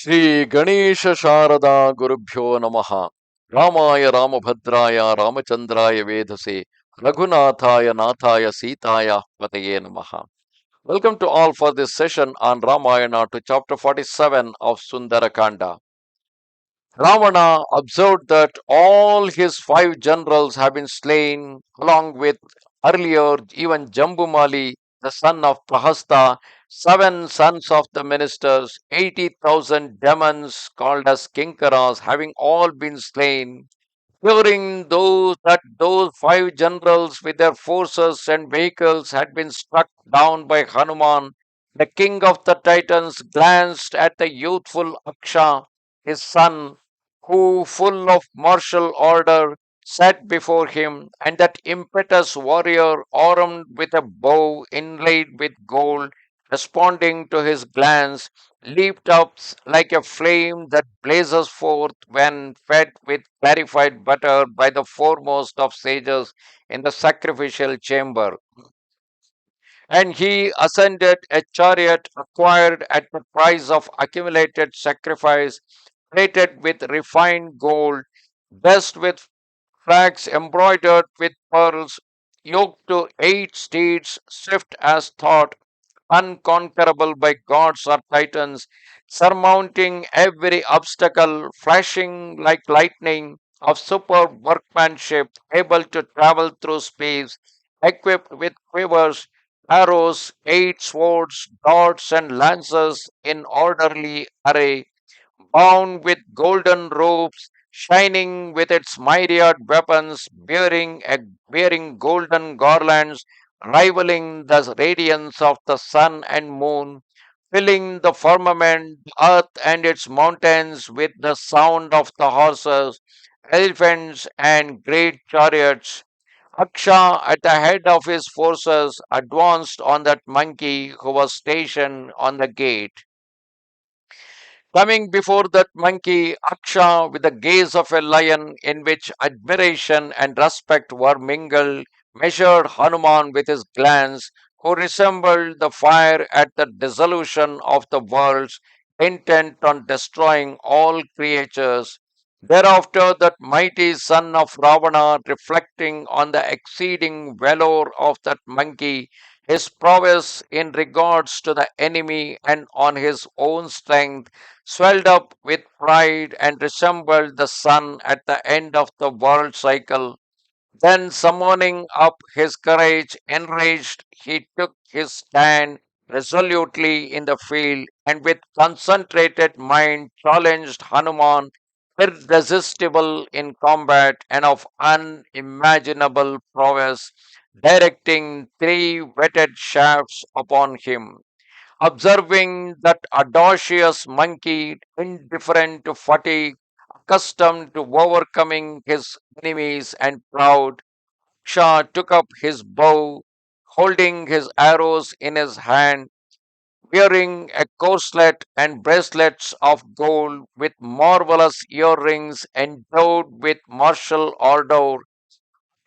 ಶ್ರೀ ಗಣೇಶ ಶಾರದಾ ಗುರುಭ್ಯೋ ನಮಃ. ರಾಮಾಯ ರಾಮಭದ್ರಾಯ ರಾಮಚಂದ್ರಾಯ ವೇಧಸೆ ರಘುನಾಥಾಯ ನಾಥಾಯ ಸೀತಾಯ ಪತಯೇ ನಮಃ. Welcome to all for this session on Ramayana to chapter 47 of Sundara Kanda. Ravana observed that all his five generals have been slain, along with earlier even Jambumali, the son of Prahasta, seven sons of the ministers, 80,000 demons called as Kinkaras, having all been slain. Hearing those five generals with their forces and vehicles had been struck down by Hanuman, the king of the Titans glanced at the youthful Aksha, his son, who, full of martial order, sat before him, and that impetuous warrior, armed with a bow inlaid with gold, responding to his glance, leaped up like a flame that blazes forth when fed with clarified butter by the foremost of sages in the sacrificial chamber. And he ascended a chariot acquired at the price of accumulated sacrifice, plated with refined gold, dressed with flags embroidered with pearls, yoked to 8 steeds, swift as thought, unconquerable by gods or titans, surmounting every obstacle, flashing like lightning, of superb workmanship, able to travel through space, equipped with quivers, arrows, 8 swords, darts, and lances in orderly array, bound with golden robes, shining with its myriad weapons, bearing golden garlands, rivaling the radiance of the sun and moon, filling the firmament, the earth and its mountains with the sound of the horses, elephants, and great chariots. Aksha, at the head of his forces, advanced on that monkey who was stationed on the gate. Coming before that monkey, Aksha, with the gaze of a lion in which admiration and respect were mingled, measured Hanuman with his glance, who resembled the fire at the dissolution of the worlds, intent on destroying all creatures. Thereafter, that mighty son of Ravana, reflecting on the exceeding valor of that monkey, his prowess in regards to the enemy, and on his own strength, swelled up with pride and resembled the sun at the end of the world cycle. Then, summoning up his courage, enraged, he took his stand resolutely in the field and with concentrated mind challenged Hanuman, irresistible in combat and of unimaginable prowess, directing 3 whetted shafts upon him. Observing that audacious monkey, indifferent to fatigue, accustomed to overcoming his enemies and proud, Shah took up his bow, holding his arrows in his hand, wearing a corselet and bracelets of gold with marvelous earrings endowed with martial ardor.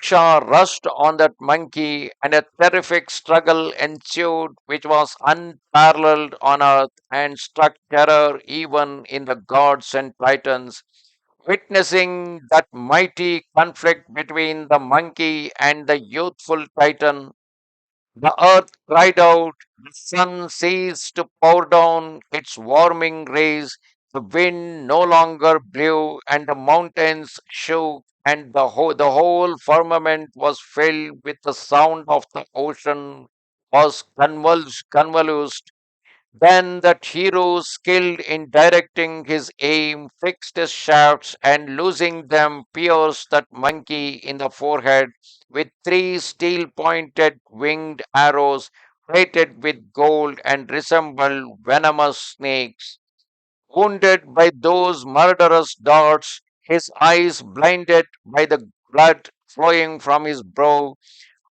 Shah rushed on that monkey, and a terrific struggle ensued, which was unparalleled on earth and struck terror even in the gods and titans. Witnessing that mighty conflict between the monkey and the youthful titan, the earth cried out, the sun ceased to pour down its warming rays, the wind no longer blew, and the mountains shook, and the whole firmament was filled with the sound of the ocean, was convulsed. Then that hero, skilled in directing his aim, fixed his shafts and losing them, pierced that monkey in the forehead with 3 steel-pointed winged arrows plated with gold and resembled venomous snakes. Wounded by those murderous darts, his eyes blinded by the blood flowing from his brow,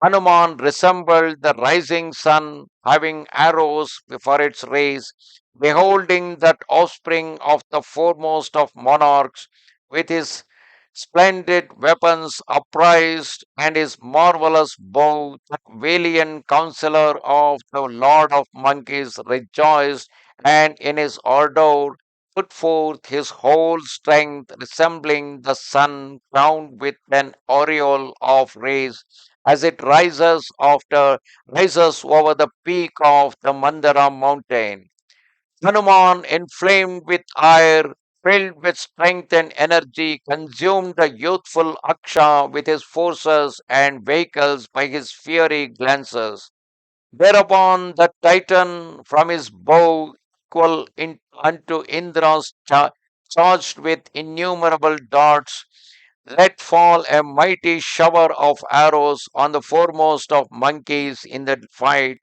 Hanuman resembled the rising sun, having arrows for its rays, beholding that offspring of the foremost of monarchs, with his splendid weapons upraised and his marvelous bow, that valiant counselor of the Lord of Monkeys rejoiced, and in his ardor put forth his whole strength, resembling the sun crowned with an aureole of rays as it rises over the peak of the Mandara mountain. Hanuman, inflamed with ire, filled with strength and energy, consumed the youthful Aksha with his forces and vehicles by his fiery glances. Thereupon the Titan from his bow unto Indra's charged with innumerable darts, let fall a mighty shower of arrows on the foremost of monkeys in the fight,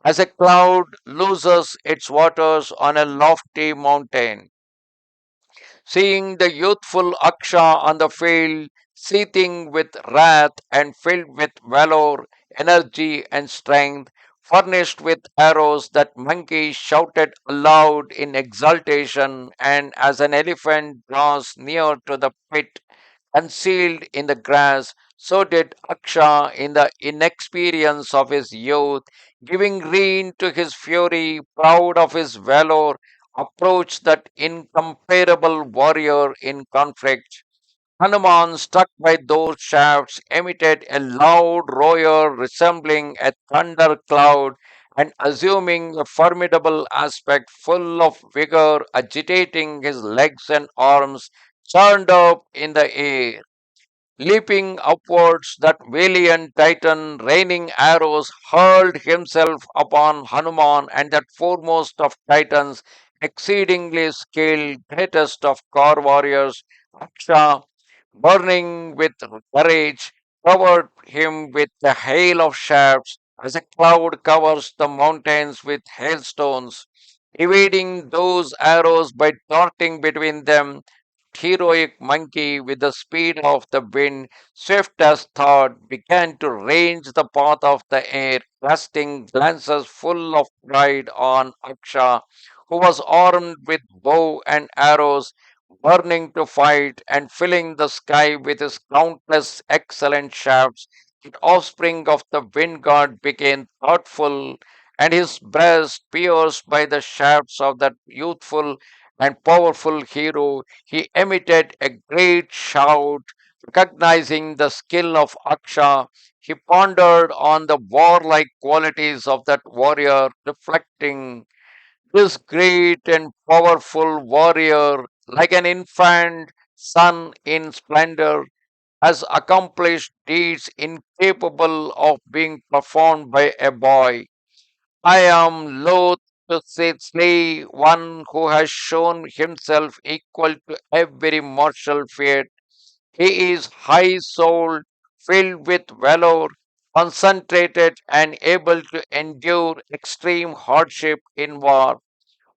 as a cloud loses its waters on a lofty mountain. Seeing the youthful Aksha on the field, seething with wrath and filled with valor, energy, and strength, furnished with arrows, that monkey shouted aloud in exultation, and as an elephant draws near to the pit concealed in the grass, so did Aksha in the inexperience of his youth, giving rein to his fury, proud of his valor, approached that incomparable warrior in conflict. Hanuman, struck by those shafts, emitted a loud roar resembling a thunder cloud, and assuming a formidable aspect, full of vigor, agitating his legs and arms, turned up in the air. Leaping upwards, that valiant Titan, raining arrows, hurled himself upon Hanuman and that foremost of Titans, exceedingly skilled, greatest of car warriors, Aksha, burning with courage, covered him with a hail of shafts, as a cloud covers the mountains with hailstones. Evading those arrows by darting between them, heroic monkey, with the speed of the wind, swift as thought, began to range the path of the air, casting glances full of pride on Aksha, who was armed with bow and arrows, burning to fight and filling the sky with his countless excellent shafts. The offspring of the wind god became thoughtful, and his breast, pierced by the shafts of that youthful and powerful hero, he emitted a great shout, recognizing the skill of Aksha. He pondered on the warlike qualities of that warrior, reflecting this great and powerful warrior, like an infant sun in splendor, has accomplished deeds incapable of being performed by a boy. I am loath to slay one who has shown himself equal to every mortal fate. He is high souled, filled with valor, concentrated, and able to endure extreme hardship in war,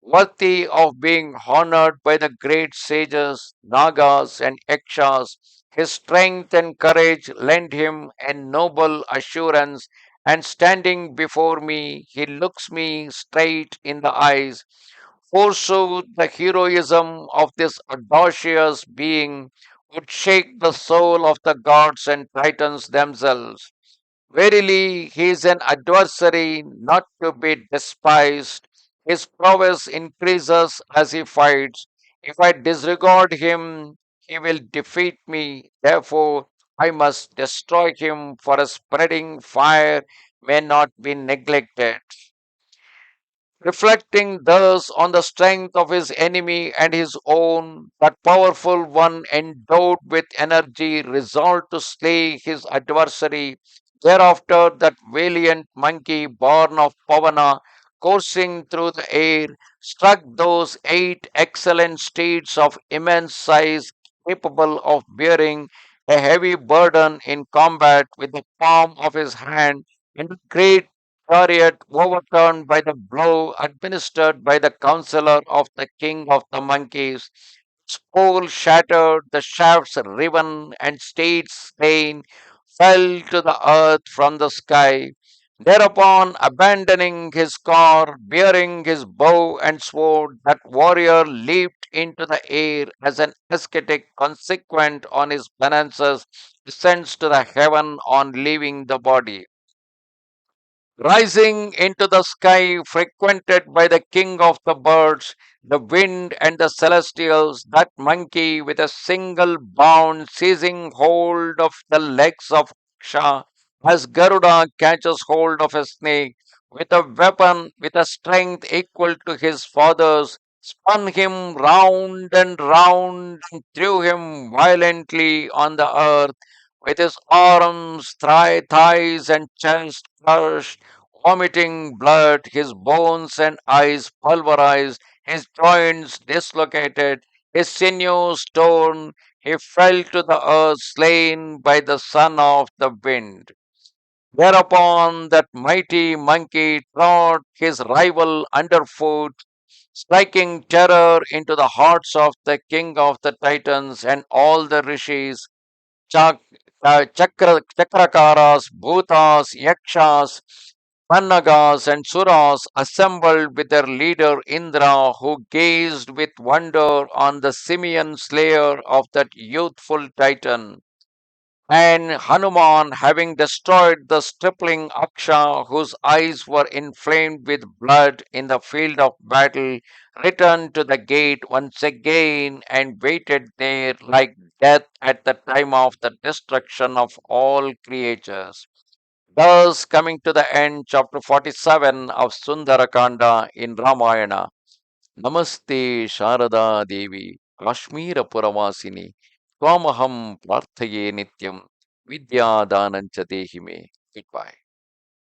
worthy of being honored by the great sages, Nagas, and Yakshas. His strength and courage lend him a noble assurance, and standing before me, he looks me straight in the eyes. Forsooth, the heroism of this audacious being would shake the soul of the gods and titans themselves. Verily, he is an adversary not to be despised. His prowess increases as he fights. If I disregard him, he will defeat me. Therefore, I must destroy him, for a spreading fire may not be neglected. Reflecting thus on the strength of his enemy and his own, that powerful one, endowed with energy, resolved to slay his adversary. Thereafter, that valiant monkey, born of Pavana, coursing through the air, struck those 8 excellent steeds of immense size, capable of bearing a heavy burden in combat with the palm of his hand, and the great chariot, overturned by the blow administered by the counselor of the king of the monkeys. Its pole shattered, the shafts riven, and steeds slain fell to the earth from the sky. Thereupon, abandoning his car, bearing his bow and sword, that warrior leaped into the air as an ascetic consequent on his penances, descends to the heaven on leaving the body. rising into the sky, frequented by the king of the birds, the wind, and the celestials, that monkey with a single bound seizing hold of the legs of Aksha, as Garuda catches hold of a snake, with a weapon with a strength equal to his father's, spun him round and round and threw him violently on the earth, with his arms, thighs, and chest crushed, vomiting blood, his bones and eyes pulverized, his joints dislocated, his sinews torn. He fell to the earth, slain by the son of the wind. Thereupon that mighty monkey trod his rival underfoot, striking terror into the hearts of the king of the Titans and all the rishis, Chakrakaras, Bhutas, Yakshas, Pannagas, and Suras assembled with their leader Indra, who gazed with wonder on the simian slayer of that youthful Titan. And Hanuman, having destroyed the stripling Aksha, whose eyes were inflamed with blood in the field of battle, returned to the gate once again and waited there like death at the time of the destruction of all creatures. Thus, coming to the end, chapter 47 of Sundara Kanda in Ramayana. Namaste Sharada Devi, Kashmira Puravasini, Twamaham Prarthaye Nityam, Vidya Danancha Dehime. Goodbye.